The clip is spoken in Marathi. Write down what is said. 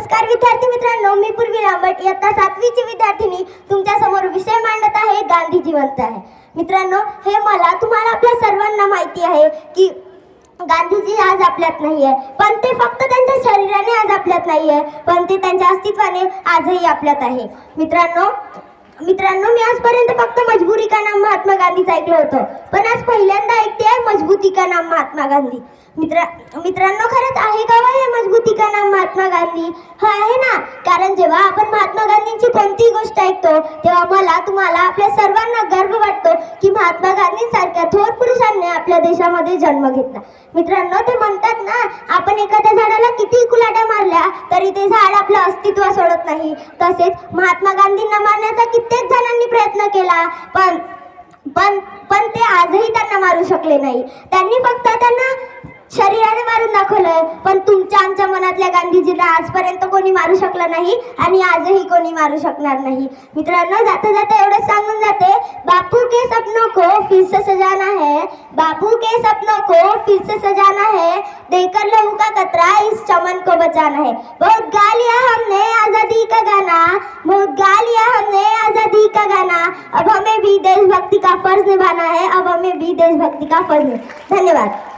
नमस्कार विद्यार्थी मित्रांनो, मी पूर्वी लांबट इयत्ता 7वीची विद्यार्थिनी तुमच्या समोर विषय मांडत आहे गांधी जिवंत आहे. मित्रांनो, हे मला तुम्हाला आपल्या सर्वांना माहिती आहे की गांधीजी आज आपल्यात नाहीये, पण ते फक्त त्यांच्या शरीराने आज आपल्यात नाहीये, पण ते त्यांच्या अस्तित्वाने आजही आपल्यात आहे. मित्रांनो, मी आजपर्यंत फक्त मजबुरी का नाम महात्मा गांधीचं ऐकलं होतं, पण आज पहिल्यांदा ऐकते आहे मजबूती का नाम महात्मा गांधी. मित्रांनो, खरंच आहे का हे मजबूती का नाम महात्मा गांधी? हा आहे ना, कारण जेव्हा आपण महात्मा गांधींची कोणतीही गोष्ट ऐकतो तेव्हा मला तुम्हाला आपल्या सर्वांना गर्व वाटतो की महात्मा गांधींसारख्या थोर पुरुषांनी आपल्या देशामध्ये जन्म घेतला. मित्रांनो, ते म्हणतात ना, आपण एखाद्या झाडाला किती कुलाट्या मारल्या तरी ते झाड आपलं अस्तित्व सोडत नाही. तसेच महात्मा गांधींना मारण्याचा कित्येक जणांनी प्रयत्न केला, पण ते आजही त्यांना मारू शकले नाही. त्यांनी फक्त त्यांना शरीराने मारून दाखवलं, पण तुमच्या आमच्या मनातल्या गांधीजीला आजपर्यंत कोणी मारू शकलं नाही आणि आजही कोणी मारू शकणार नाही. मित्रांनो, जाता जाता एवढं सांगून जाते, बापू के सपनों को फिर से सजाना है, बापू के सपनों को फिर से सजाना है, देकर लहू का कतरा इस चमन को बचाना है. बहुत गा लिया हमने आजादी का गाना, बहुत गा लिया हमने आजादी का गाना, अब हमें भी देशभक्ति का फर्ज निभाना है, अब हमें भी देशभक्ति का फर्ज. धन्यवाद.